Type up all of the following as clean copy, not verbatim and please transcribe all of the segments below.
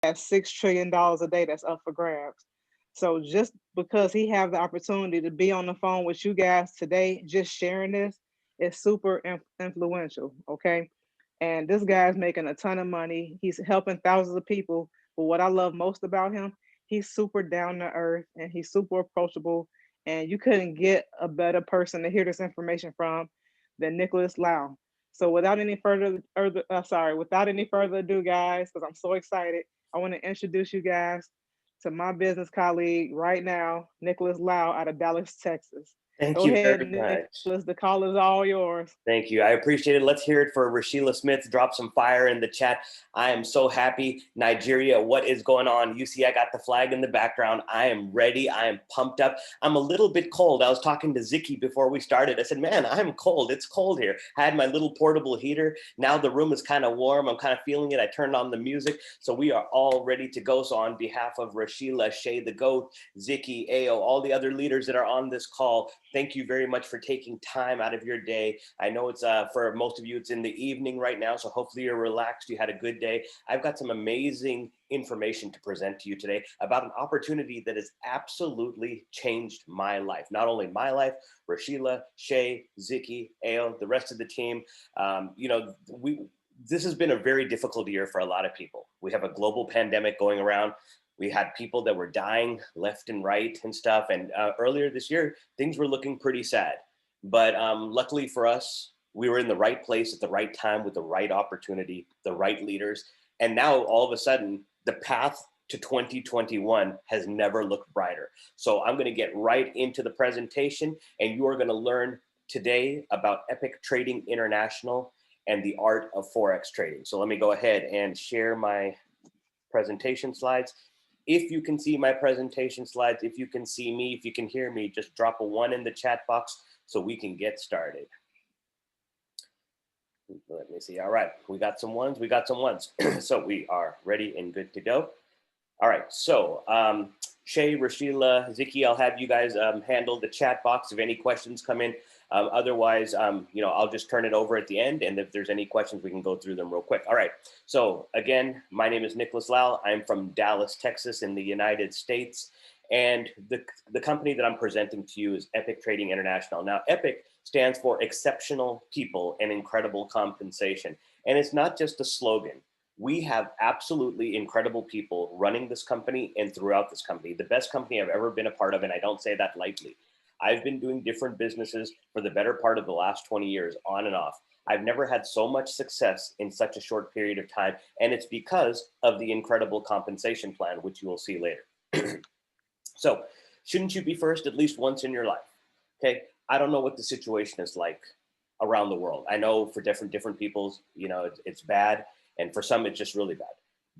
has $6 trillion a day that's up for grabs. So just because he have the opportunity to be on the phone with you guys today, just sharing this, is super influential. Okay. And this guy's making a ton of money. He's helping thousands of people. But what I love most about him, he's super down to earth and he's super approachable. And you couldn't get a better person to hear this information from than Nicholas Lau. So without any further ado, guys, because I'm so excited, I want to introduce you guys to my business colleague right now, Nicholas Lau out of Dallas, Texas. Thank Go you ahead, very Nicholas. much. The call is all yours. Thank you. I appreciate it. Let's hear it for Rashila Smith. Drop some fire in the chat. I am so happy. Nigeria, what is going on? You see, I got the flag in the background. I am ready. I am pumped up. I'm a little bit cold. I was talking to Ziki before we started. I said, man, I'm cold. It's cold here. I had my little portable heater. Now the room is kind of warm. I'm kind of feeling it. I turned on the music. So we are all ready to go. So on behalf of Rashila, Shay the Goat, Ziki, Ao, all the other leaders that are on this call, thank you very much for taking time out of your day. I know it's for most of you, it's in the evening right now. So hopefully you're relaxed. You had a good day. I've got some amazing information to present to you today about an opportunity that has absolutely changed my life. Not only my life, Rashila, Shay, Ziki, Ao, the rest of the team. This has been a very difficult year for a lot of people. We have a global pandemic going around. We had people that were dying left and right and stuff. And earlier this year, things were looking pretty sad. But luckily for us, we were in the right place at the right time with the right opportunity, the right leaders. And now all of a sudden, the path to 2021 has never looked brighter. So I'm going to get right into the presentation, and you are going to learn today about Epic Trading International and the art of Forex trading. So let me go ahead and share my presentation slides. If you can see my presentation slides, if you can see me, if you can hear me, just drop a 1 in the chat box so we can get started. Let me see. All right, we got some ones. So we are ready and good to go. All right, so Shay, Rashila, Ziki, I'll have you guys handle the chat box if any questions come in. Otherwise, I'll just turn it over at the end, and if there's any questions, we can go through them real quick. All right, so again, my name is Nicholas Lau. I'm from Dallas, Texas in the United States, and the company that I'm presenting to you is Epic Trading International. Now, Epic stands for Exceptional People and Incredible Compensation, and it's not just a slogan. We have absolutely incredible people running this company and throughout this company, the best company I've ever been a part of, and I don't say that lightly. I've been doing different businesses for the better part of the last 20 years, on and off. I've never had so much success in such a short period of time, and it's because of the incredible compensation plan, which you will see later. So, shouldn't you be first at least once in your life? Okay, I don't know what the situation is like around the world. I know for different people's, it's bad, and for some it's just really bad.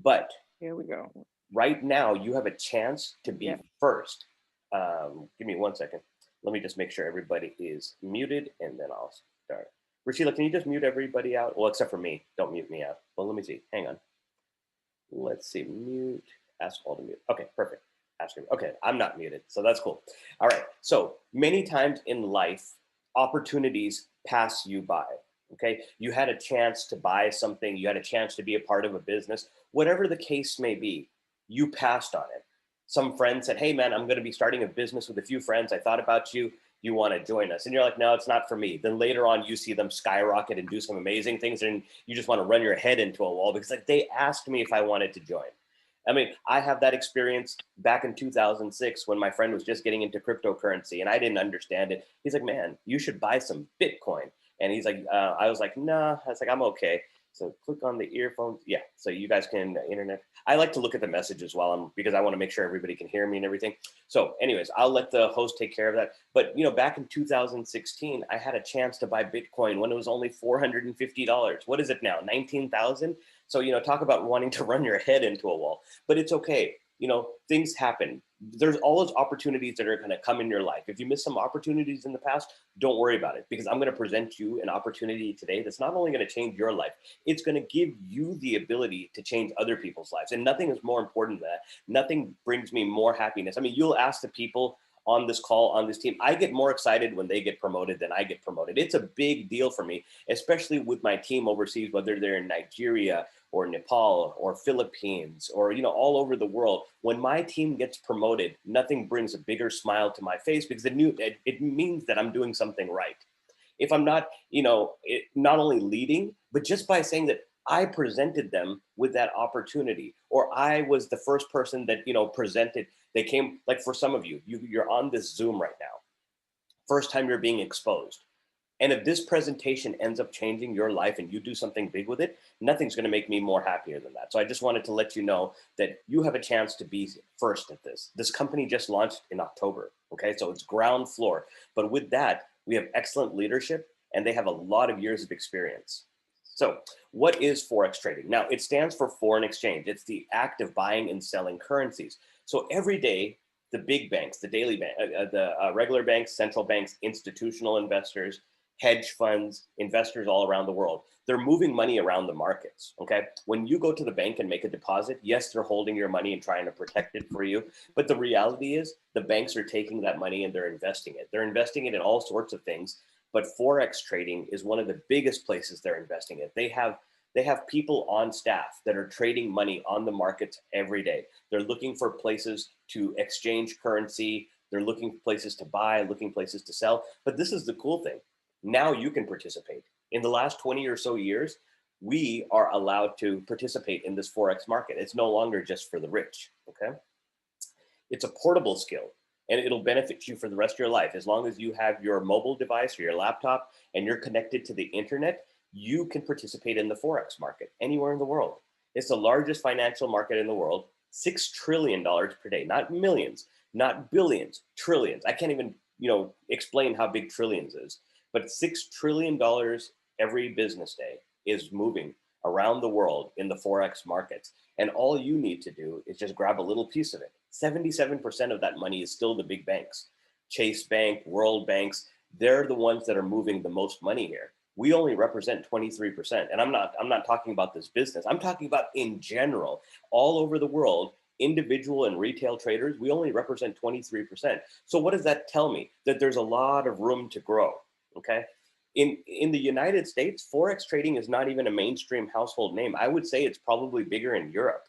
But here we go. Right now, you have a chance to be first. Give me 1 second. Let me just make sure everybody is muted, and then I'll start. Rashila, can you just mute everybody out? Well, except for me. Don't mute me out. Well, let me see. Hang on. Let's see. Mute. Ask all to mute. Okay, perfect. Okay, I'm not muted, so that's cool. All right, so many times in life, opportunities pass you by, okay? You had a chance to buy something, you had a chance to be a part of a business, whatever the case may be, you passed on it. Some friend said, hey man, I'm gonna be starting a business with a few friends, I thought about you, you wanna join us? And you're like, no, it's not for me. Then later on, you see them skyrocket and do some amazing things, and you just wanna run your head into a wall because like they asked me if I wanted to join. I mean, I have that experience back in 2006 when my friend was just getting into cryptocurrency and I didn't understand it. He's like, man, you should buy some Bitcoin. And he's like, I was like, nah. I was like, I'm okay. So click on the earphones. Yeah, so you guys can internet. I like to look at the messages because I want to make sure everybody can hear me and everything. So anyways, I'll let the host take care of that. But back in 2016, I had a chance to buy Bitcoin when it was only $450. What is it now? 19,000? So, talk about wanting to run your head into a wall, but it's okay. Things happen. There's always opportunities that are going to come in your life. If you miss some opportunities in the past, don't worry about it, because I'm going to present you an opportunity today that's not only going to change your life, it's going to give you the ability to change other people's lives. And nothing is more important than that. Nothing brings me more happiness. I mean, you'll ask the people on this call, on this team. I get more excited when they get promoted than I get promoted. It's a big deal for me, especially with my team overseas, whether they're in Nigeria or Nepal or Philippines or, all over the world. When my team gets promoted, nothing brings a bigger smile to my face, because it means that I'm doing something right. If I'm not, not only leading, but just by saying that I presented them with that opportunity, or I was the first person that, presented, they came, like for some of you're on this Zoom right now, first time you're being exposed. And if this presentation ends up changing your life and you do something big with it, nothing's going to make me more happier than that. So I just wanted to let you know that you have a chance to be first at this. This company just launched in October. Okay, so it's ground floor. But with that, we have excellent leadership and they have a lot of years of experience. So what is Forex trading? Now, it stands for foreign exchange. It's the act of buying and selling currencies. So every day, the big banks, the daily bank, the regular banks, central banks, institutional investors, hedge funds, investors all around the world, they're moving money around the markets, okay? When you go to the bank and make a deposit, yes, they're holding your money and trying to protect it for you. But the reality is the banks are taking that money and they're investing it. They're investing it in all sorts of things. But Forex trading is one of the biggest places they're investing it. They have people on staff that are trading money on the markets every day. They're looking for places to exchange currency. They're looking for places to buy, looking places to sell. But this is the cool thing. Now you can participate. In the last 20 or so years, we are allowed to participate in this Forex market. It's no longer just for the rich, okay? It's a portable skill and it'll benefit you for the rest of your life. As long as you have your mobile device or your laptop and you're connected to the internet, you can participate in the Forex market anywhere in the world. It's the largest financial market in the world, $6 trillion per day, not millions, not billions, trillions. I can't even, explain how big trillions is, but $6 trillion every business day is moving around the world in the Forex markets. And all you need to do is just grab a little piece of it. 77% of that money is still the big banks. Chase Bank, World Banks, they're the ones that are moving the most money here. We only represent 23%. And I'm not talking about this business. I'm talking about in general, all over the world, individual and retail traders, we only represent 23%. So what does that tell me? That there's a lot of room to grow, okay? In the United States, Forex trading is not even a mainstream household name. I would say it's probably bigger in Europe.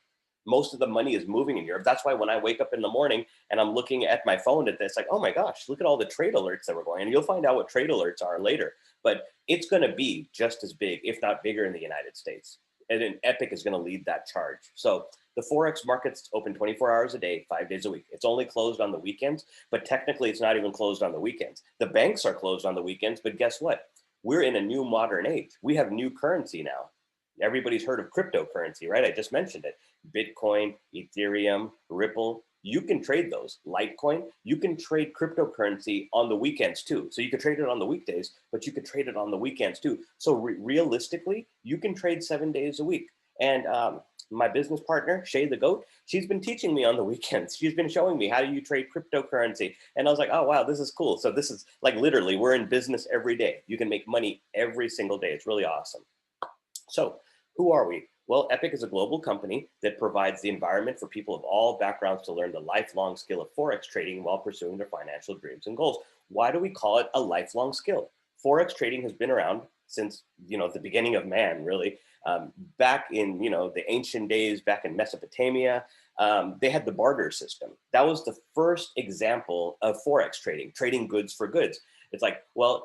Most of the money is moving in Europe. That's why when I wake up in the morning and I'm looking at my phone at this, like, oh my gosh, look at all the trade alerts that were going. And you'll find out what trade alerts are later. But it's going to be just as big, if not bigger, in the United States. And then Epic is going to lead that charge. So the Forex market's open 24 hours a day, 5 days a week. It's only closed on the weekends, but technically it's not even closed on the weekends. The banks are closed on the weekends, but guess what? We're in a new modern age. We have new currency now. Everybody's heard of cryptocurrency, right? I just mentioned it. Bitcoin, Ethereum, Ripple. You can trade those. Litecoin, you can trade cryptocurrency on the weekends too. So you could trade it on the weekdays, but you could trade it on the weekends too. So realistically, you can trade 7 days a week. And my business partner, Shay the Goat, she's been teaching me on the weekends. She's been showing me how do you trade cryptocurrency. And I was like, oh, wow, this is cool. So this is like literally, we're in business every day. You can make money every single day. It's really awesome. So who are we? Well, Epic is a global company that provides the environment for people of all backgrounds to learn the lifelong skill of Forex trading while pursuing their financial dreams and goals. Why do we call it a lifelong skill? Forex trading has been around since, the beginning of man, really. Back in, the ancient days, back in Mesopotamia, they had the barter system. That was the first example of Forex trading, trading goods for goods. It's like, well,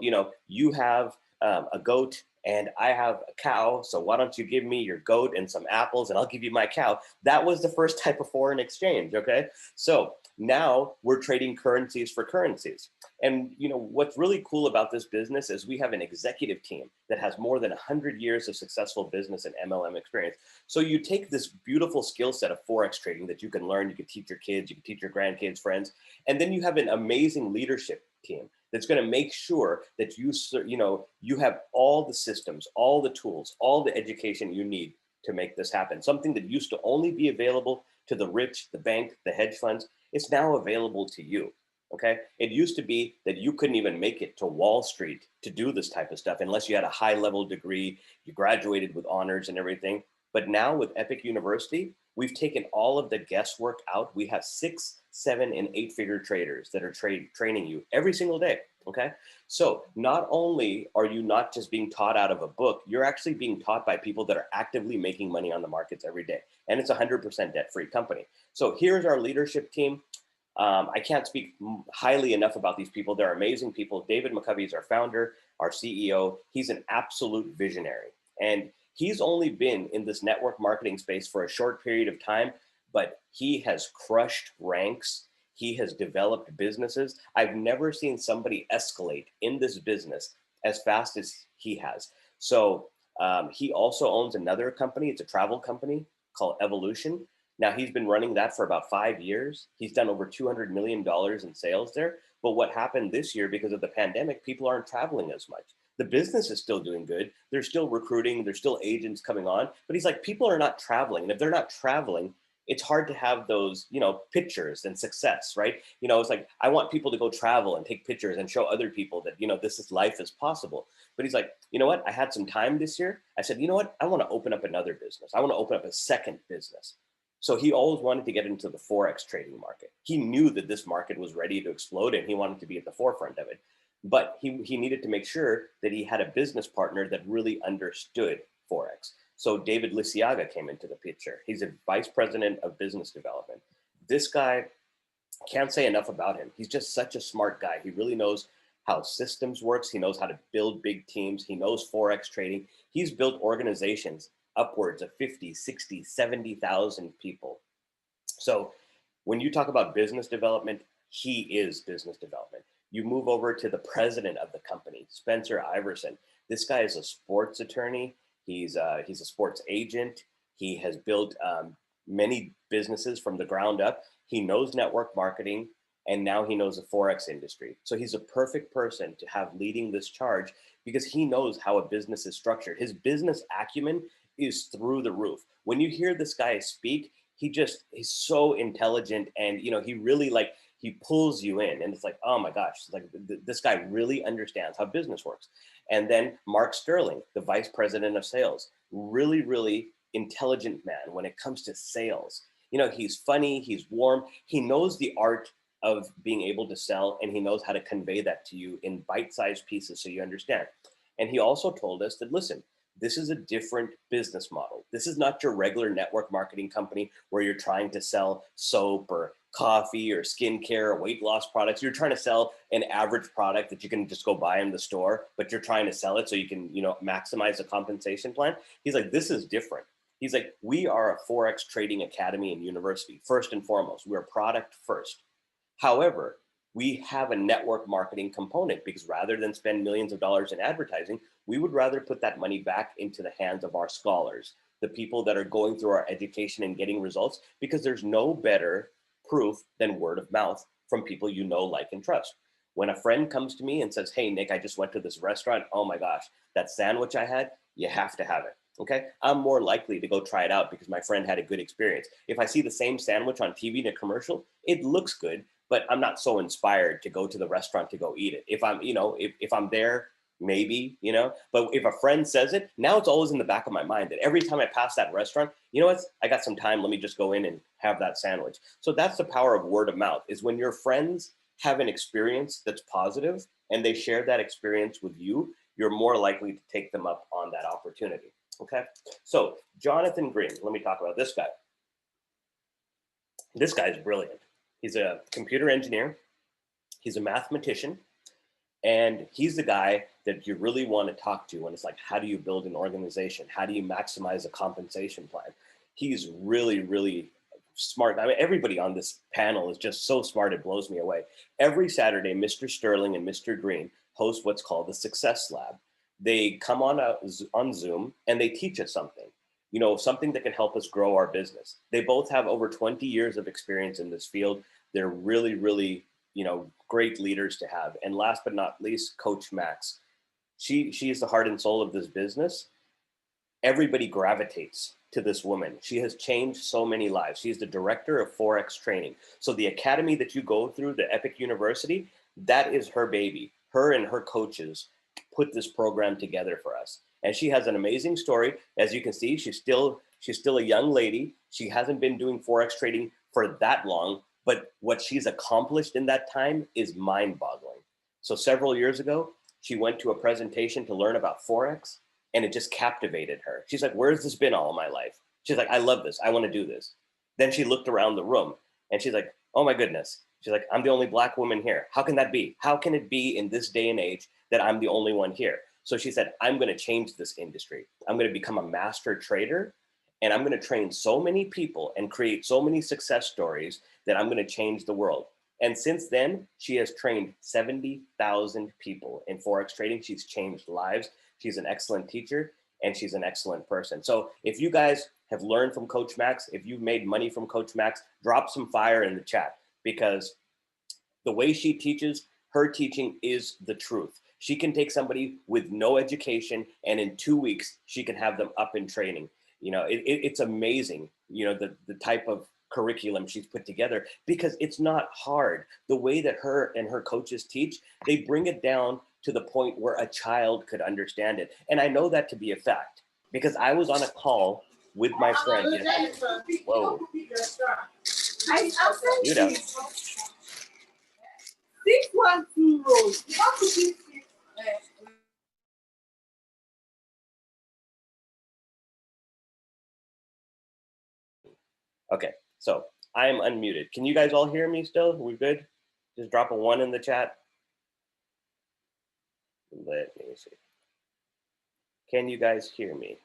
you have a goat and I have a cow, so why don't you give me your goat and some apples and I'll give you my cow. That was the first type of foreign exchange, okay? So now we're trading currencies for currencies. And what's really cool about this business is we have an executive team that has more than 100 years of successful business and MLM experience. So you take this beautiful skill set of Forex trading that you can learn, you can teach your kids, you can teach your grandkids, friends, and then you have an amazing leadership team that's going to make sure that you have all the systems, all the tools, all the education you need to make this happen. Something that used to only be available to the rich, the bank, the hedge funds, it's now available to you. Okay. It used to be that you couldn't even make it to Wall Street to do this type of stuff unless you had a high level degree, you graduated with honors and everything. But now with Epic University, We've taken all of the guesswork out. We have 6, 7, and 8-figure traders that are training you every single day. Okay. So not only are you not just being taught out of a book, you're actually being taught by people that are actively making money on the markets every day. And it's a 100% debt-free company. So here's our leadership team. I can't speak highly enough about these people. They're amazing people. David Mccovey is our founder, our CEO. He's an absolute visionary. And he's only been in this network marketing space for a short period of time, but he has crushed ranks. He has developed businesses. I've never seen somebody escalate in this business as fast as he has. So he also owns another company. It's a travel company called Evolution. Now, he's been running that for about 5 years. He's done over $200 million in sales there. But what happened this year, because of the pandemic, people aren't traveling as much. The business is still doing good. They're still recruiting. There's still agents coming on. But he's like, people are not traveling. And if they're not traveling, it's hard to have those, pictures and success, right? It's like, I want people to go travel and take pictures and show other people that, this is life is possible. But he's like, you know what? I had some time this year. I said, you know what? I want to open up another business. I want to open up a second business. So he always wanted to get into the Forex trading market. He knew that this market was ready to explode and he wanted to be at the forefront of it. But he needed to make sure that he had a business partner that really understood Forex. So David Lisiaga came into the picture. He's a vice president of business development. This guy, can't say enough about him. He's just such a smart guy. He really knows how systems works. He knows how to build big teams. He knows Forex trading. He's built organizations upwards of 50, 60, 70,000 people. So when you talk about business development, he is business development. You move over to the president of the company, Spencer Iverson. This guy is a sports attorney. He's a sports agent. He has built many businesses from the ground up. He knows network marketing, and now he knows the Forex industry. So he's a perfect person to have leading this charge because he knows how a business is structured. His business acumen is through the roof. When you hear this guy speak, he's so intelligent, and he really he pulls you in, and it's like, oh my gosh, it's like this guy really understands how business works. And then Mark Sterling, the vice president of sales, really, really intelligent man when it comes to sales. He's funny, he's warm, he knows the art of being able to sell, and he knows how to convey that to you in bite-sized pieces so you understand. And he also told us that, listen, this is a different business model. This is not your regular network marketing company where you're trying to sell soap or coffee or skincare or weight loss products. You're trying to sell an average product that you can just go buy in the store, but you're trying to sell it so you can, maximize the compensation plan. He's like, this is different. He's like, we are a Forex trading academy and university. First and foremost, we're product first. However, we have a network marketing component because rather than spend millions of dollars in advertising, we would rather put that money back into the hands of our scholars, the people that are going through our education and getting results, because there's no better proof than word of mouth from people you know, like, and trust. When a friend comes to me and says, hey, Nick, I just went to this restaurant. Oh my gosh, that sandwich I had, you have to have it. Okay, I'm more likely to go try it out because my friend had a good experience. If I see the same sandwich on TV in a commercial, it looks good, but I'm not so inspired to go to the restaurant to go eat it. If I'm, if I'm there, maybe, but if a friend says it, now it's always in the back of my mind that every time I pass that restaurant, you know what, I got some time, let me just go in and have that sandwich. So that's the power of word of mouth, is when your friends have an experience that's positive and they share that experience with you, you're more likely to take them up on that opportunity. Okay, so Jonathan Green, let me talk about this guy. This guy is brilliant. He's a computer engineer. He's a mathematician. And he's the guy that you really want to talk to when it's like, how do you build an organization? How do you maximize a compensation plan? He's really, really smart. I mean, everybody on this panel is just so smart, it blows me away. Every Saturday, Mr. Sterling and Mr. Green host what's called the Success Lab. They come on Zoom and they teach us something, something that can help us grow our business. They both have over 20 years of experience in this field. They're really, really, great leaders to have. And last but not least, Coach Max. She is the heart and soul of this business. Everybody gravitates to this woman. She has changed so many lives. She's the director of Forex Trading. So the academy that you go through, the Epic University, that is her baby. Her and her coaches put this program together for us. And she has an amazing story. As you can see, she's still She's still a young lady. She hasn't been doing Forex trading for that long, but what she's accomplished in that time is mind-boggling. So several years ago, she went to a presentation to learn about Forex, and it just captivated her. She's like, where's this been all of my life? She's like, I love this. I want to do this. Then she looked around the room and she's like, oh my goodness. She's like, I'm the only Black woman here. How can that be? How can it be in this day and age that I'm the only one here? So she said, I'm going to change this industry. I'm going to become a master trader, and I'm going to train so many people and create so many success stories that I'm going to change the world. And since then, she has trained 70,000 people in Forex trading. She's changed lives. She's an excellent teacher, and she's an excellent person. So if you guys have learned from Coach Max, if you've made money from Coach Max, drop some fire in the chat, because the way she teaches, her teaching is the truth. She can take somebody with no education, and in 2 weeks, she can have them up in training. You know, it's amazing, you know, the type of curriculum she's put together, because it's not hard. The way that her and her coaches teach, they bring it down to the point where a child could understand it. And I know that to be a fact, because I was on a call with my friend. Whoa. You know. 612 rows. Okay, so I am unmuted. Can you guys all hear me still? Are we good? Just drop a 1 in the chat. Let me see. Can you guys hear me?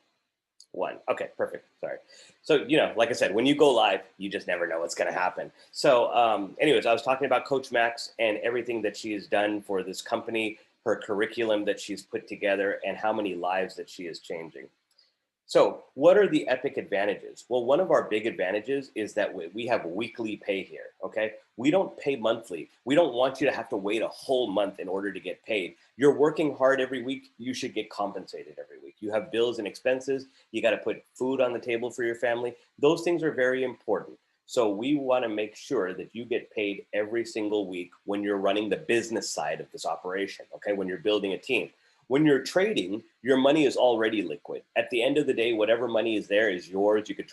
1. Okay, perfect. Sorry. So, you know, like I said, when you go live, you just never know what's going to happen. So anyways, I was talking about Coach Max and everything that she has done for this company, her curriculum that she's put together, and how many lives that she is changing. So what are the epic advantages? Well, one of our big advantages is that we have weekly pay here, okay? We don't pay monthly. We don't want you to have to wait a whole month in order to get paid. You're working hard every week, you should get compensated every week. You have bills and expenses, you gotta put food on the table for your family. Those things are very important. So we wanna make sure that you get paid every single week when you're running the business side of this operation, okay? When you're building a team. When you're trading, your money is already liquid. At the end of the day, whatever money is there is yours. You could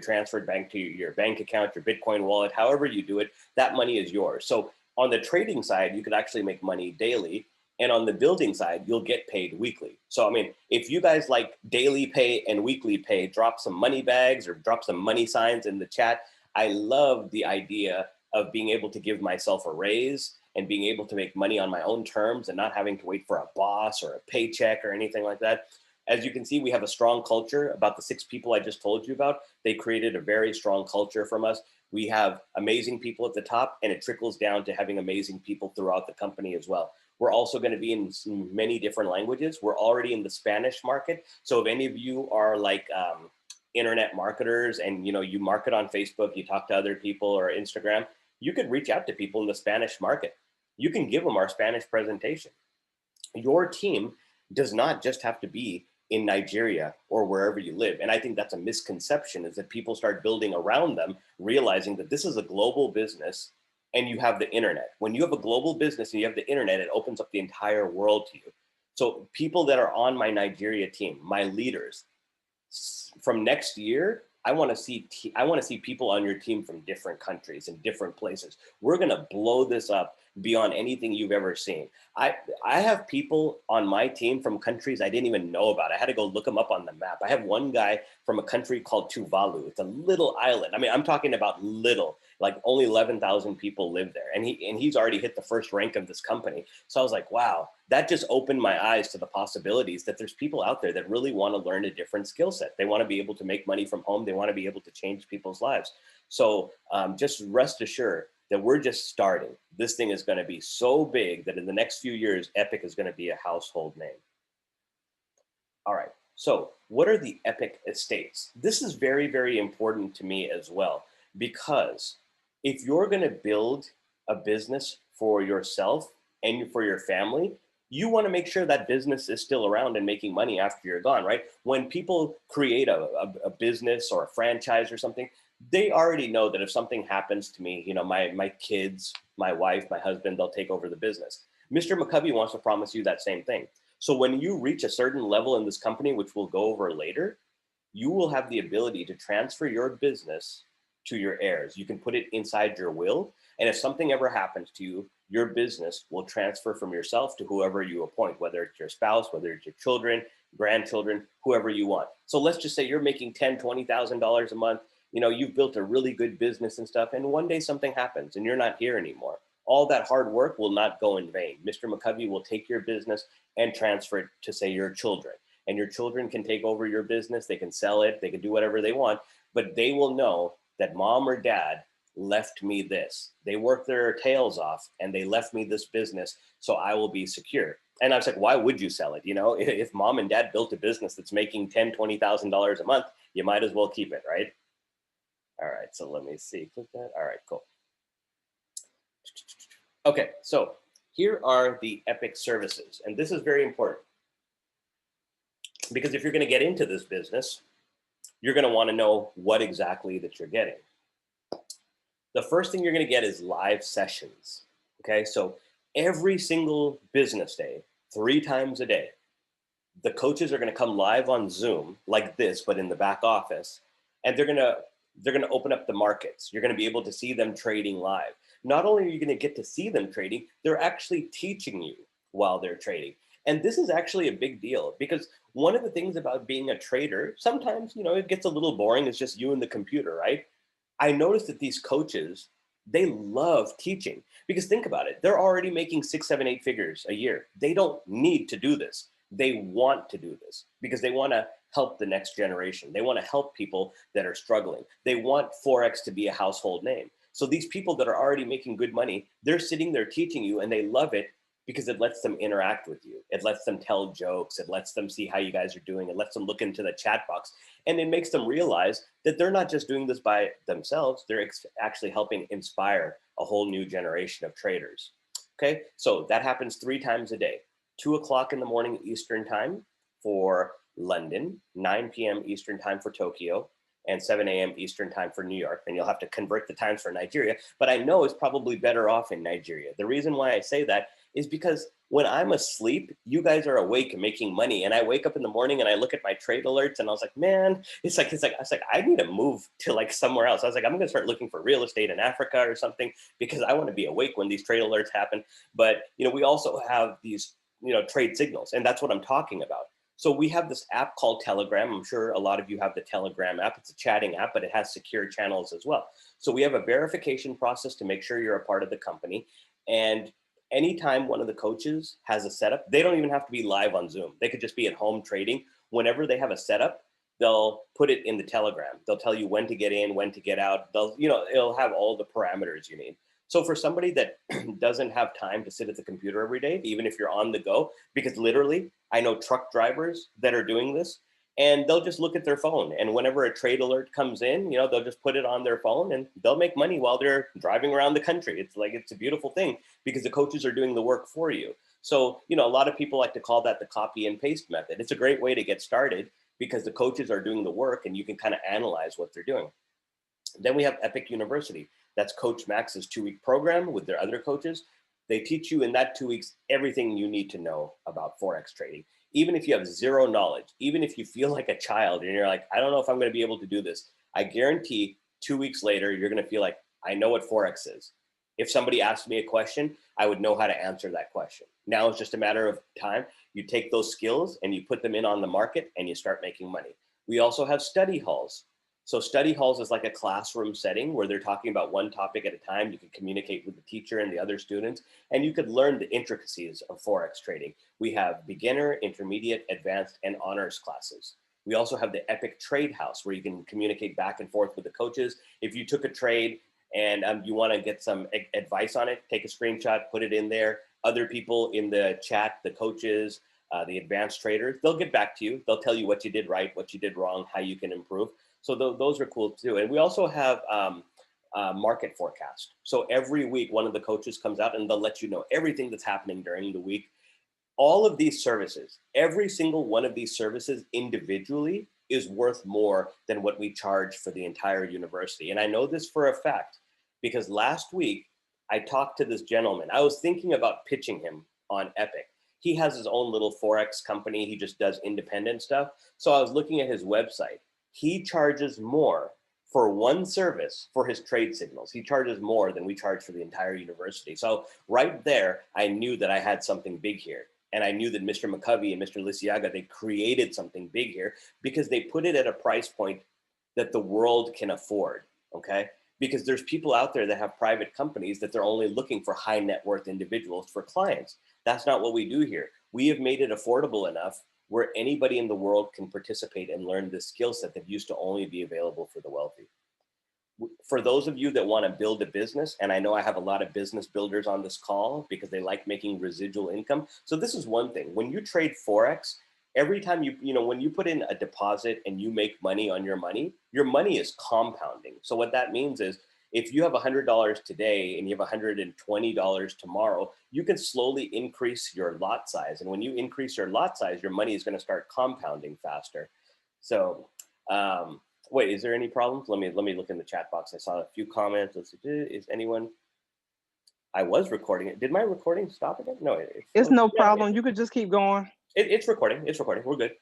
transfer it back to your bank account, your Bitcoin wallet, however you do it, that money is yours. So on the trading side, you could actually make money daily. And on the building side, you'll get paid weekly. So, I mean, if you guys like daily pay and weekly pay, drop some money bags or drop some money signs in the chat. I love the idea of being able to give myself a raise and being able to make money on my own terms and not having to wait for a boss or a paycheck or anything like that. As you can see, we have a strong culture. About the 6 people I just told you about, they created a very strong culture from us. We have amazing people at the top, and it trickles down to having amazing people throughout the company as well. We're also going to be in many different languages. We're already in the Spanish market. So if any of you are like internet marketers and you market on Facebook, you talk to other people or Instagram, you could reach out to people in the Spanish market. You can give them our Spanish presentation. Your team does not just have to be in Nigeria or wherever you live. And I think that's a misconception, is that people start building around them, realizing that this is a global business and you have the internet. When you have a global business and you have the internet, it opens up the entire world to you. So people that are on my Nigeria team, my leaders, from next year, I want to see people on your team from different countries and different places. We're going to blow this up beyond anything you've ever seen. I have people on my team from countries I didn't even know about. I had to go look them up on the map. I have one guy from a country called Tuvalu. It's a little island. I mean, I'm talking about little, like only 11,000 people live there. And he's already hit the first rank of this company. So I was like, wow, that just opened my eyes to the possibilities that there's people out there that really want to learn a different skill set. They want to be able to make money from home. They want to be able to change people's lives. So just rest assured that we're just starting. This thing is going to be so big that in the next few years, Epic is going to be a household name. All right. So what are the Epic estates? This is very, very important to me as well, because if you're going to build a business for yourself and for your family, you want to make sure that business is still around and making money after you're gone, right? When people create a business or a franchise or something, they already know that if something happens to me, my kids, my wife, my husband, they'll take over the business. Mr. Mccovey wants to promise you that same thing. So when you reach a certain level in this company, which we'll go over later, you will have the ability to transfer your business to your heirs. You can put it inside your will. And if something ever happens to you, your business will transfer from yourself to whoever you appoint, whether it's your spouse, whether it's your children, grandchildren, whoever you want. So let's just say you're making $10,000, $20,000 a month. You know, you've built a really good business and stuff, and one day something happens and you're not here anymore. All that hard work will not go in vain. Mr. Mccovey will take your business and transfer it to, say, your children. And your children can take over your business. They can sell it. They can do whatever they want, but they will know that mom or dad left me this. They worked their tails off and they left me this business, so I will be secure. And I was like, why would you sell it? You know, if mom and dad built a business that's making $10,000, $20,000 a month, you might as well keep it, right? All right, so let me see. Click that. All right, cool. Okay, so here are the Epic services, and this is very important because if you're going to get into this business, you're going to want to know what exactly that you're getting. The first thing you're going to get is live sessions. Okay, so every single business day, 3 times a day, the coaches are going to come live on Zoom like this, but in the back office, and they're going to open up the markets. You're going to be able to see them trading live. Not only are you going to get to see them trading, they're actually teaching you while they're trading. And this is actually a big deal because one of the things about being a trader, sometimes, you know, it gets a little boring. It's just you and the computer, right? I noticed that these coaches, they love teaching because think about it. They're already making 6, 7, 8 figures a year. They don't need to do this. They want to do this because they want to help the next generation. They want to help people that are struggling. They want Forex to be a household name. So these people that are already making good money, they're sitting there teaching you and they love it because it lets them interact with you. It lets them tell jokes. It lets them see how you guys are doing. It lets them look into the chat box. And it makes them realize that they're not just doing this by themselves. They're actually helping inspire a whole new generation of traders. Okay, so that happens 3 times a day. 2 o'clock in the morning Eastern time for London, 9 p.m. Eastern time for Tokyo, and 7 a.m. Eastern time for New York. And you'll have to convert the times for Nigeria, but I know it's probably better off in Nigeria. The reason why I say that is because when I'm asleep, you guys are awake and making money. And I wake up in the morning and I look at my trade alerts and I was like, man, I was like, I need to move to like somewhere else. I was like, I'm gonna start looking for real estate in Africa or something because I want to be awake when these trade alerts happen. But, you know, we also have these, you know, trade signals, and that's what I'm talking about. So we have this app called Telegram. I'm sure a lot of you have the Telegram app. It's a chatting app, but it has secure channels as well. So we have a verification process to make sure you're a part of the company. And anytime one of the coaches has a setup, they don't even have to be live on Zoom. They could just be at home trading. Whenever they have a setup, they'll put it in the Telegram. They'll tell you when to get in, when to get out. They'll, you know, it'll have all the parameters you need. So for somebody that doesn't have time to sit at the computer every day, even if you're on the go, because literally I know truck drivers that are doing this, and they'll just look at their phone. And whenever a trade alert comes in, you know, they'll just put it on their phone and they'll make money while they're driving around the country. It's like, it's a beautiful thing because the coaches are doing the work for you. So, you know, a lot of people like to call that the copy and paste method. It's a great way to get started because the coaches are doing the work and you can kind of analyze what they're doing. Then we have Epic University. That's Coach Max's 2-week program with their other coaches. They teach you in that 2 weeks everything you need to know about Forex trading. Even if you have zero knowledge, even if you feel like a child and you're like, I don't know if I'm going to be able to do this, I guarantee 2 weeks later, you're going to feel like, I know what Forex is. If somebody asked me a question, I would know how to answer that question. Now it's just a matter of time. You take those skills and you put them in on the market and you start making money. We also have study halls. So study halls is like a classroom setting where they're talking about one topic at a time. You can communicate with the teacher and the other students, and you could learn the intricacies of Forex trading. We have beginner, intermediate, advanced, and honors classes. We also have the Epic Trade House where you can communicate back and forth with the coaches. If you took a trade and you want to get some advice on it, take a screenshot, put it in there. Other people in the chat, the coaches, the advanced traders, they'll get back to you. They'll tell you what you did right, what you did wrong, how you can improve. So those are cool too. And we also have market forecast. So every week, one of the coaches comes out and they'll let you know everything that's happening during the week. All of these services, every single one of these services individually is worth more than what we charge for the entire university. And I know this for a fact because last week I talked to this gentleman. I was thinking about pitching him on Epic. He has his own little Forex company. He just does independent stuff. So I was looking at his website. He charges more for one service for his trade signals. He charges more than we charge for the entire university. So right there, I knew that I had something big here. And I knew that Mr. Mccovey and Mr. Lisiaga, they created something big here because they put it at a price point that the world can afford, okay? Because there's people out there that have private companies that they're only looking for high net worth individuals for clients. That's not what we do here. We have made it affordable enough where anybody in the world can participate and learn this skill set that used to only be available for the wealthy. For those of you that want to build a business, and I know I have a lot of business builders on this call because they like making residual income. So this is one thing. When you trade Forex, every time when you put in a deposit and you make money on your money is compounding. So what that means is if you have $100 today and you have $120 tomorrow, you can slowly increase your lot size. And when you increase your lot size, your money is going to start compounding faster. So, wait, is there any problems? Let me look in the chat box. I saw a few comments. Let's see, is anyone? I was recording it. Did my recording stop again? No, it's no problem. You could just keep going. It's recording. It's recording. We're good.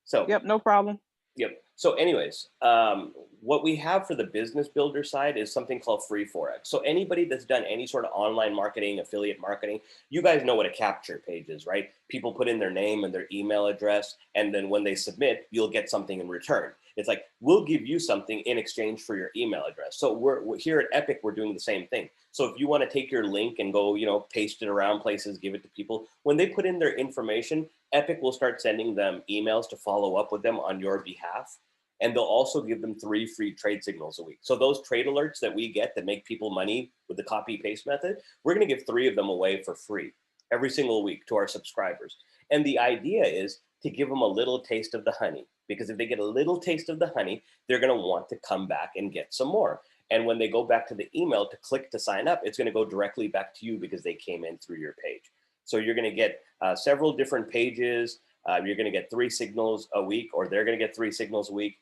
So. Yep, no problem. Yep. So anyways, what we have for the business builder side is something called free Forex. So anybody that's done any sort of online marketing, affiliate marketing, you guys know what a capture page is, right? People put in their name and their email address, and then when they submit, you'll get something in return. It's like, we'll give you something in exchange for your email address. So we're here at Epic, we're doing the same thing. So if you want to take your link and go, paste it around places, give it to people, when they put in their information, Epic will start sending them emails to follow up with them on your behalf. And they'll also give them 3 free trade signals a week. So those trade alerts that we get that make people money with the copy paste method, we're going to give 3 of them away for free every single week to our subscribers. And the idea is to give them a little taste of the honey, because if they get a little taste of the honey, they're going to want to come back and get some more. And when they go back to the email to click to sign up, it's going to go directly back to you because they came in through your page. So you're going to get several different pages. You're going to get 3 signals a week, or they're going to get 3 signals a week.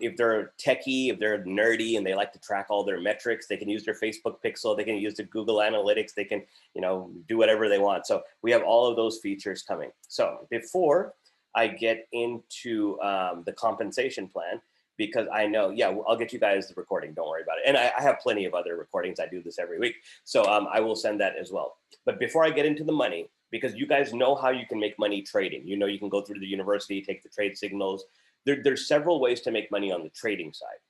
If they're techie, if they're nerdy and they like to track all their metrics, they can use their Facebook pixel, they can use the Google Analytics, they can, do whatever they want. So we have all of those features coming. So before I get into the compensation plan, because I know, I'll get you guys the recording, don't worry about it. And I have plenty of other recordings. I do this every week. So I will send that as well. But before I get into the money, because you guys know how you can make money trading, you can go through the university, take the trade signals. There's several ways to make money on the trading side.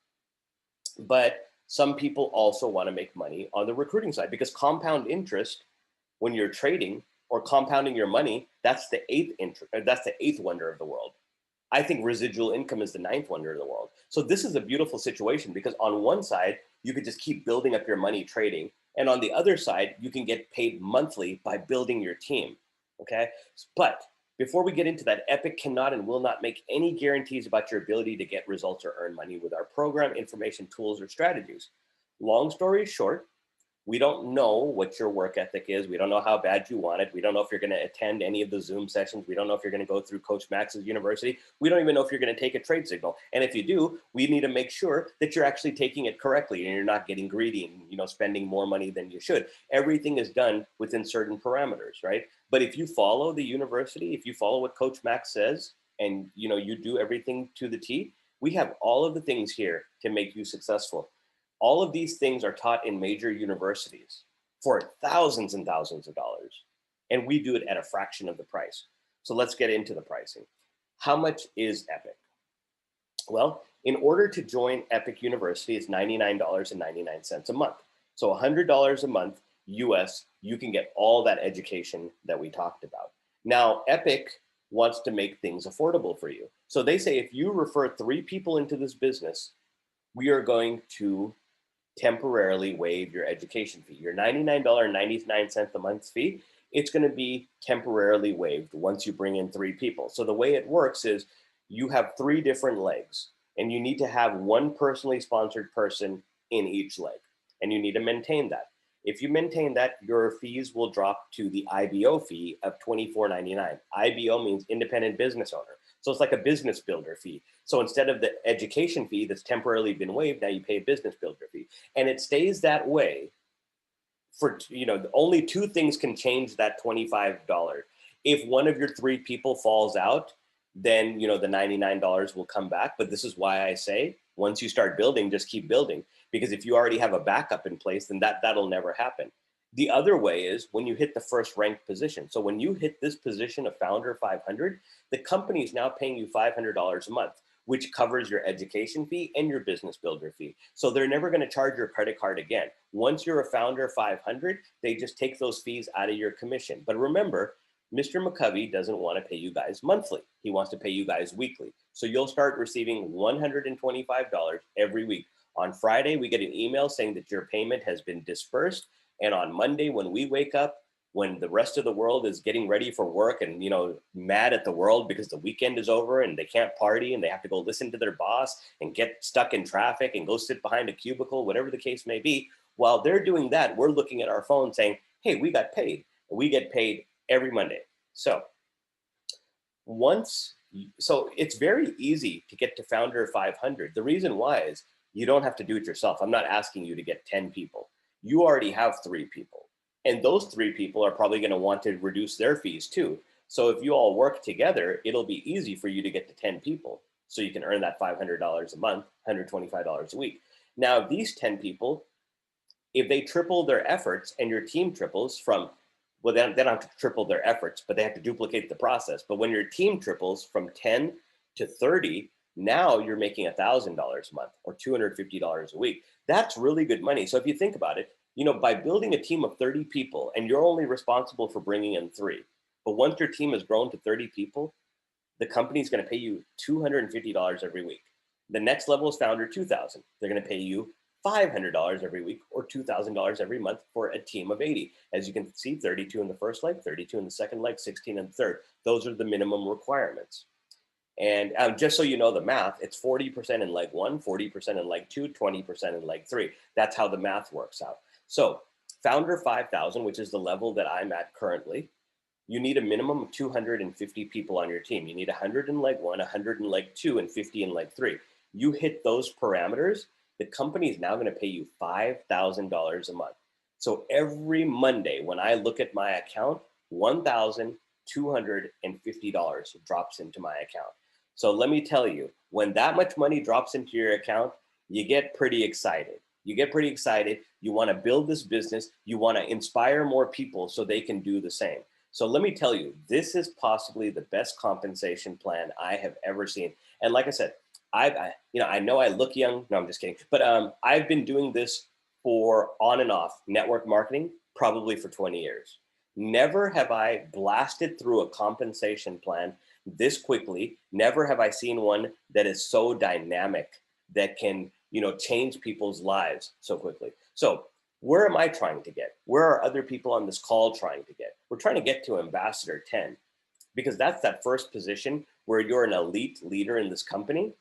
But some people also want to make money on the recruiting side, because compound interest when you're trading or compounding your money, that's the 8th wonder of the world. I think residual income is the 9th wonder of the world. So this is a beautiful situation, because on one side, you could just keep building up your money trading. And on the other side, you can get paid monthly by building your team, okay? But before we get into that, Epic cannot and will not make any guarantees about your ability to get results or earn money with our program, information, tools, or strategies. Long story short, we don't know what your work ethic is. We don't know how bad you want it. We don't know if you're going to attend any of the Zoom sessions. We don't know if you're going to go through Coach Max's university. We don't even know if you're going to take a trade signal. And if you do, we need to make sure that you're actually taking it correctly and you're not getting greedy and spending more money than you should. Everything is done within certain parameters, right? But if you follow the university, if you follow what Coach Max says, and you do everything to the T, we have all of the things here to make you successful. All of these things are taught in major universities for thousands and thousands of dollars. And we do it at a fraction of the price. So let's get into the pricing. How much is Epic? Well, in order to join Epic University, it's $99.99 a month. So $100 a month US, you can get all that education that we talked about. Now, Epic wants to make things affordable for you. So they say, if you refer 3 people into this business, we are going to temporarily waive your education fee. Your $99.99 a month fee, it's going to be temporarily waived once you bring in 3 people. So the way it works is you have 3 different legs, and you need to have 1 personally sponsored person in each leg, and you need to maintain that. If you maintain that, your fees will drop to the IBO fee of $24.99. IBO means independent business owner. So it's like a business builder fee. So instead of the education fee that's temporarily been waived, now you pay a business builder fee. And it stays that way for, only 2 things can change that $25. If one of your 3 people falls out, then, the $99 will come back. But this is why I say, once you start building, just keep building. Because if you already have a backup in place, then that'll never happen. The other way is when you hit the first ranked position. So when you hit this position of Founder 500, the company is now paying you $500 a month, which covers your education fee and your business builder fee. So they're never going to charge your credit card again. Once you're a Founder 500, they just take those fees out of your commission. But remember, Mr. Mccovey doesn't want to pay you guys monthly. He wants to pay you guys weekly. So you'll start receiving $125 every week. On Friday, we get an email saying that your payment has been dispersed. And on Monday, when we wake up, when the rest of the world is getting ready for work and, mad at the world because the weekend is over and they can't party and they have to go listen to their boss and get stuck in traffic and go sit behind a cubicle, whatever the case may be, while they're doing that, we're looking at our phone saying, hey, we got paid. We get paid every Monday. So it's very easy to get to Founder 500. The reason why is you don't have to do it yourself. I'm not asking you to get 10 people. You already have 3 people. And those 3 people are probably going to want to reduce their fees too. So if you all work together, it'll be easy for you to get to 10 people. So you can earn that $500 a month, $125 a week. Now, these 10 people, if they triple their efforts and your team triples from, well, they don't have to triple their efforts, but they have to duplicate the process. But when your team triples from 10 to 30, now you're making $1,000 a month or $250 a week. That's really good money. So if you think about it, by building a team of 30 people and you're only responsible for bringing in 3, but once your team has grown to 30 people, the company's going to pay you $250 every week. The next level is Founder 2000. They're going to pay you $500 every week or $2,000 every month for a team of 80. As you can see, 32 in the first leg, 32 in the second leg, 16 in the third. Those are the minimum requirements. And just so you know the math, it's 40% in leg 1, 40% in leg 2, 20% in leg 3. That's how the math works out. So Founder 5000, which is the level that I'm at currently, you need a minimum of 250 people on your team. You need 100 in leg 1, 100 in leg 2, and 50 in leg 3. You hit those parameters, the company is now going to pay you $5,000 a month. So every Monday when I look at my account, $1,250 drops into my account. So let me tell you, when that much money drops into your account, you get pretty excited. You get pretty excited. You want to build this business. You want to inspire more people so they can do the same. So let me tell you, this is possibly the best compensation plan I have ever seen. And like I said, I know I look young. No, I'm just kidding. But I've been doing this for on and off network marketing, probably for 20 years. Never have I blasted through a compensation plan this quickly. Never have I seen one that is so dynamic that can, change people's lives so quickly. So where am I trying to get? Where are other people on this call trying to get? We're trying to get to Ambassador 10 because that's that first position where you're an elite leader in this company.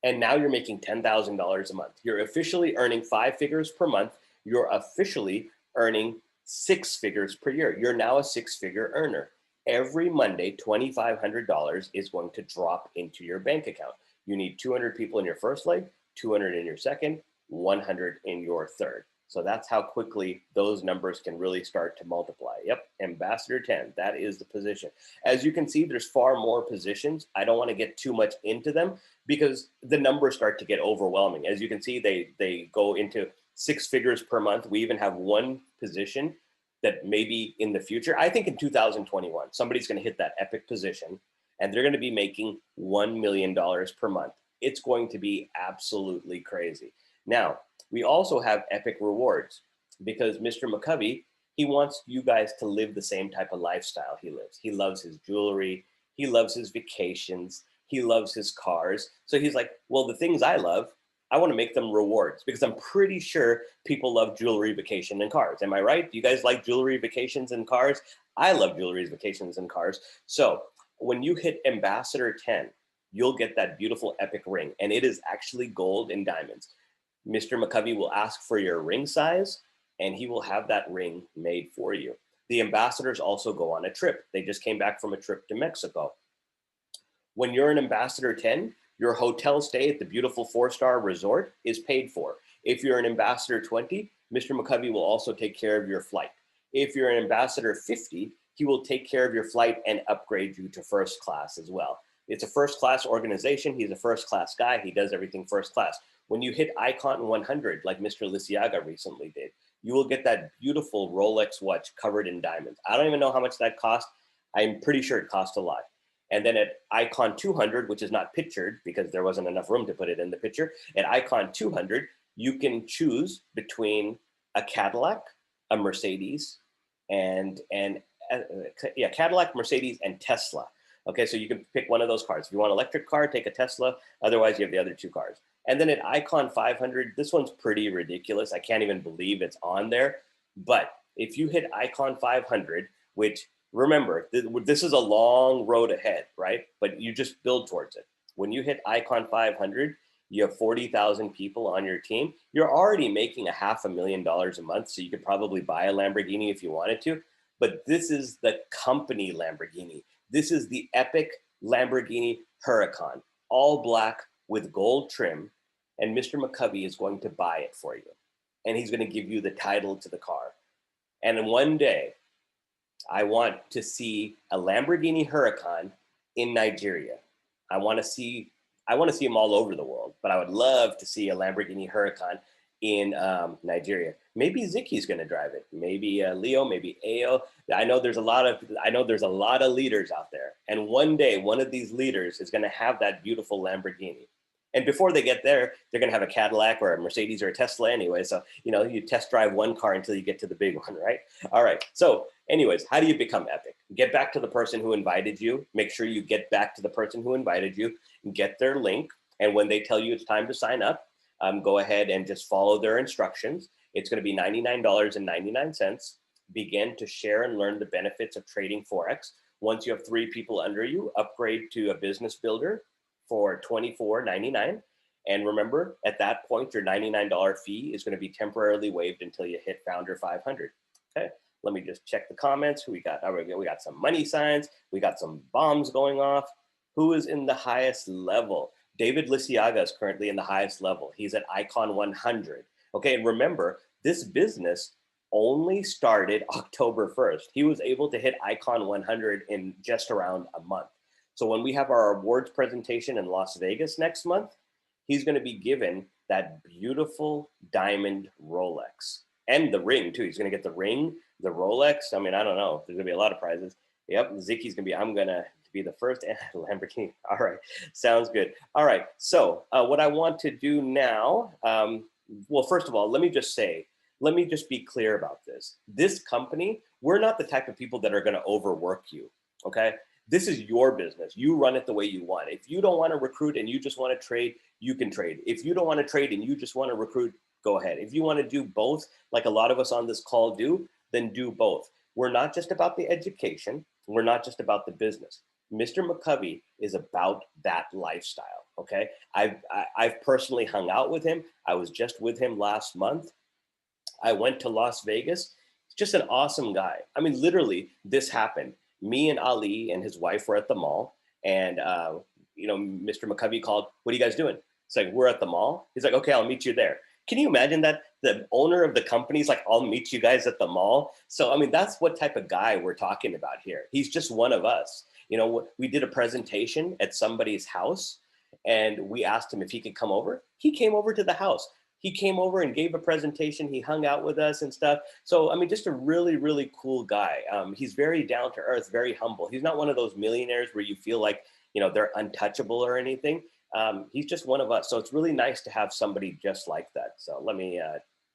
And now you're making $10,000 a month. You're officially earning 5 figures per month. You're officially earning 6 figures per year. You're now a 6-figure earner. Every Monday, $2,500 is going to drop into your bank account. You need 200 people in your first leg, 200 in your second, 100 in your third. So that's how quickly those numbers can really start to multiply. Yep, Ambassador 10, that is the position. As you can see, there's far more positions. I don't want to get too much into them because the numbers start to get overwhelming. As you can see, they go into 6 figures per month. We even have one position that maybe in the future, I think in 2021, somebody's going to hit that epic position and they're going to be making $1 million per month. It's going to be absolutely crazy. Now, we also have epic rewards because Mr. Mccovey, he wants you guys to live the same type of lifestyle he lives. He loves his jewelry. He loves his vacations. He loves his cars. So he's like, well, the things I love, I want to make them rewards because I'm pretty sure people love jewelry, vacation, and cars. Am I right? Do you guys like jewelry, vacations, and cars? I love jewelry, vacations, and cars. So when you hit Ambassador 10, you'll get that beautiful epic ring. And it is actually gold and diamonds. Mr. Mccovey will ask for your ring size and he will have that ring made for you. The ambassadors also go on a trip. They just came back from a trip to Mexico. When you're an Ambassador 10, your hotel stay at the beautiful 4-star resort is paid for. If you're an Ambassador 20, Mr. Mccovey will also take care of your flight. If you're an Ambassador 50, he will take care of your flight and upgrade you to first class as well. It's a first class organization. He's a first class guy. He does everything first class. When you hit Icon 100, like Mr. Lisiaga recently did, you will get that beautiful Rolex watch covered in diamonds. I don't even know how much that cost. I'm pretty sure it cost a lot. And then at Icon 200, which is not pictured because there wasn't enough room to put it in the picture, at Icon 200, you can choose between a Cadillac, a Mercedes, and Cadillac, Mercedes, and Tesla. Okay, so you can pick one of those cars. If you want an electric car, take a Tesla. Otherwise, you have the other two cars. And then at Icon 500, this one's pretty ridiculous. I can't even believe it's on there. But if you hit Icon 500, which remember, this is a long road ahead, right? But you just build towards it. When you hit Icon 500, you have 40,000 people on your team. You're already making $500,000 a month, so you could probably buy a Lamborghini if you wanted to. But this is the company Lamborghini. This is the epic Lamborghini Huracan, all black with gold trim, and Mr. Mccovey is going to buy it for you. And he's going to give you the title to the car. And one day, I want to see a Lamborghini Huracan in Nigeria. I want to see them all over the world, but I would love to see a Lamborghini Huracan in Nigeria. Maybe Zicky's going to drive it. Maybe Leo. Maybe Ao. I know there's a lot of leaders out there, and one day one of these leaders is going to have that beautiful Lamborghini. And before they get there, they're going to have a Cadillac or a Mercedes or a Tesla anyway. So, you test drive one car until you get to the big one, right? All right. So anyways, how do you become epic? Get back to the person who invited you. Make sure you get back to the person who invited you, get their link. And when they tell you it's time to sign up, go ahead and just follow their instructions. It's going to be $99.99. Begin to share and learn the benefits of trading Forex. Once you have 3 people under you, upgrade to a business builder for $24.99. And remember, at that point, your $99 fee is going to be temporarily waived until you hit Founder 500. Okay, let me just check the comments. Who we got? Oh, we got some money signs. We got some bombs going off. Who is in the highest level? David Lisiaga is currently in the highest level. He's at Icon 100. Okay, and remember, this business only started October 1st. He was able to hit Icon 100 in just around a month. So when we have our awards presentation in Las Vegas next month, he's going to be given that beautiful diamond Rolex and the ring too. He's going to get the ring, the Rolex. I mean, I don't know. There's going to be a lot of prizes. Yep, Zicky's going to be, I'm going to be the first Lamborghini. All right, sounds good. All right, so what I want to do now, well, first of all, let me just be clear about this. This company, we're not the type of people that are going to overwork you, okay? This is your business. You run it the way you want. If you don't want to recruit and you just want to trade, you can trade. If you don't want to trade and you just want to recruit, go ahead. If you want to do both, like a lot of us on this call do, then do both. We're not just about the education. We're not just about the business. Mr. Mccovey is about that lifestyle, okay? I've personally hung out with him. I was just with him last month. I went to Las Vegas. He's just an awesome guy. I mean, literally, this happened. Me and Ali and his wife were at the mall, and Mr. Mccovey called, "What are you guys doing?" It's like, "We're at the mall." He's like, "Okay, I'll meet you there." Can you imagine that? The owner of the company's like, "I'll meet you guys at the mall." So, I mean, that's what type of guy we're talking about here. He's just one of us. We did a presentation at somebody's house, and we asked him if he could come over. He came over to the house. He came over and gave a presentation. He hung out with us and stuff. So, I mean, just a really, really cool guy. He's very down to earth, very humble. He's not one of those millionaires where you feel like, they're untouchable or anything. He's just one of us. So it's really nice to have somebody just like that. So let me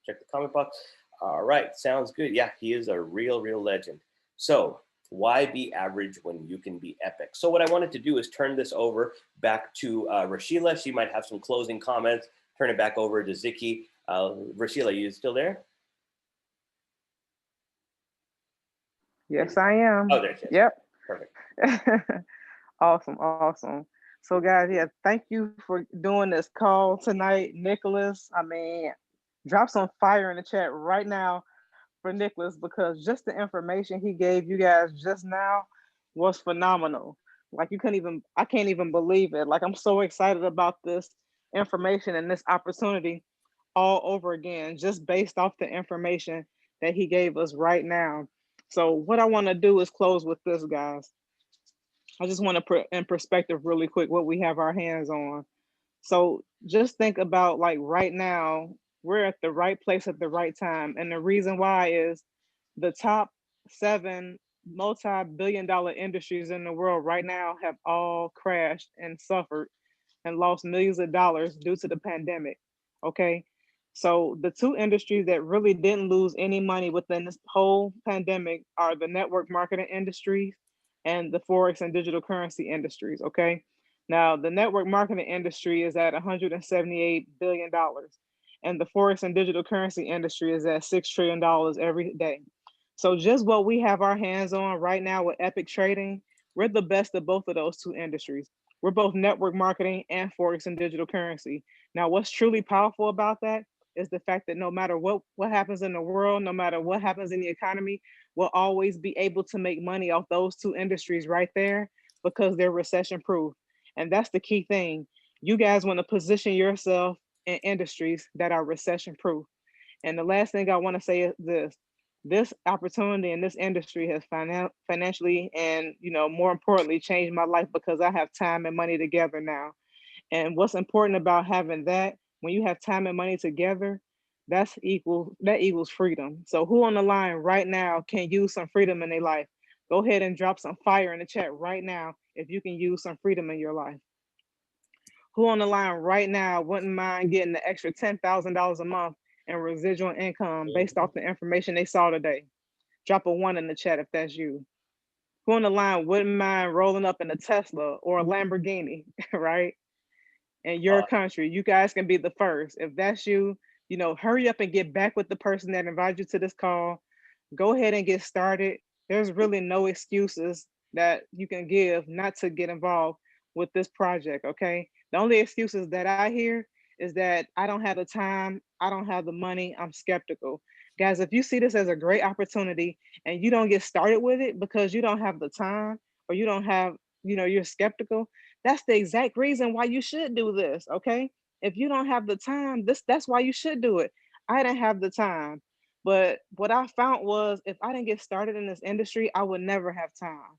check the comment box. All right, sounds good. Yeah, he is a real, real legend. So why be average when you can be epic? So what I wanted to do is turn this over back to Rashila. She might have some closing comments. Turn it back over to Zicky. Rashila, you still there? Yes, I am. Oh, there she is. Yep. Perfect. Awesome. So guys, yeah, thank you for doing this call tonight, Nicholas. I mean, drop some fire in the chat right now for Nicholas, because just the information he gave you guys just now was phenomenal. Like I can't even believe it. Like, I'm so excited about this information and this opportunity all over again, just based off the information that he gave us right now. So what I want to do is close with this, guys. I just want to put in perspective really quick what we have our hands on. So just think about, like, right now, we're at the right place at the right time. And the reason why is the top 7 multi-billion dollar industries in the world right now have all crashed and suffered and lost millions of dollars due to the pandemic. Okay. So the two industries that really didn't lose any money within this whole pandemic are the network marketing industries and the Forex and digital currency industries. Okay. Now, the network marketing industry is at $178 billion, and the Forex and digital currency industry is at $6 trillion every day. So, just what we have our hands on right now with Epic Trading, we're the best of both of those two industries. We're both network marketing and Forex and digital currency. Now, what's truly powerful about that is the fact that no matter what happens in the world, no matter what happens in the economy, we'll always be able to make money off those two industries right there because they're recession proof. And that's the key thing. You guys want to position yourself in industries that are recession proof. And the last thing I want to say is this opportunity in this industry has financially and, more importantly, changed my life because I have time and money together now. And what's important about having that, when you have time and money together, that equals freedom. So who on the line right now can use some freedom in their life? Go ahead and drop some fire in the chat right now if you can use some freedom in your life. Who on the line right now wouldn't mind getting the extra $10,000 a month in residual income based off the information they saw today? Drop a one in the chat if that's you. Who on the line wouldn't mind rolling up in a Tesla or a Lamborghini, right? In your country, you guys can be the first. If that's you, hurry up and get back with the person that invited you to this call. Go ahead and get started. There's really no excuses that you can give not to get involved with this project, okay? The only excuses that I hear is that I don't have the time, I don't have the money, I'm skeptical. Guys, if you see this as a great opportunity and you don't get started with it because you don't have the time or you don't have, you're skeptical, that's the exact reason why you should do this, okay? If you don't have the time, that's why you should do it. I didn't have the time. But what I found was if I didn't get started in this industry, I would never have time.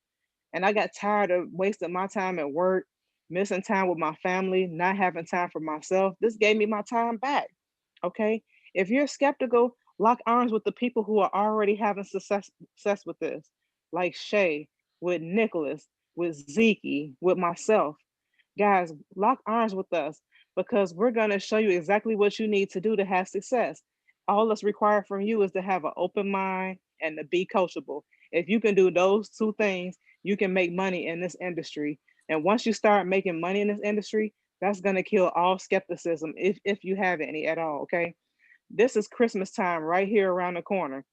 And I got tired of wasting my time at work, missing time with my family, not having time for myself. This gave me my time back. Okay. If you're skeptical, lock arms with the people who are already having success with this, like Shay, with Nicholas, with Zeke, with myself. Guys, lock arms with us because we're going to show you exactly what you need to do to have success. All that's required from you is to have an open mind and to be coachable. If you can do those two things, you can make money in this industry. And once you start making money in this industry, that's going to kill all skepticism if you have any at all. Okay. This is Christmas time right here around the corner.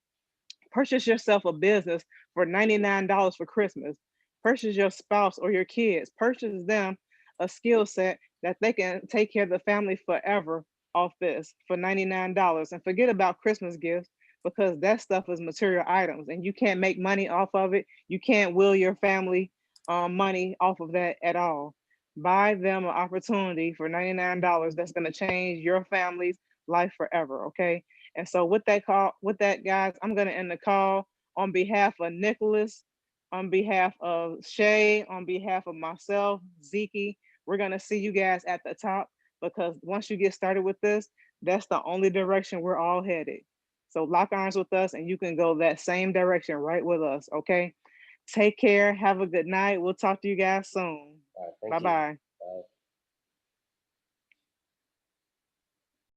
Purchase yourself a business for $99 for Christmas. Purchase your spouse or your kids. Purchase them a skill set that they can take care of the family forever off this for $99. And forget about Christmas gifts because that stuff is material items and you can't make money off of it. You can't will your family money off of that at all. Buy them an opportunity for $99 that's going to change your family's life forever. Okay. And so with that, guys, I'm gonna end the call on behalf of Nicholas, on behalf of Shay, on behalf of myself, Zeke. We're gonna see you guys at the top because once you get started with this, that's the only direction we're all headed. So lock arms with us and you can go that same direction right with us. Okay. Take care. Have a good night. We'll talk to you guys soon. Thank Bye you. bye.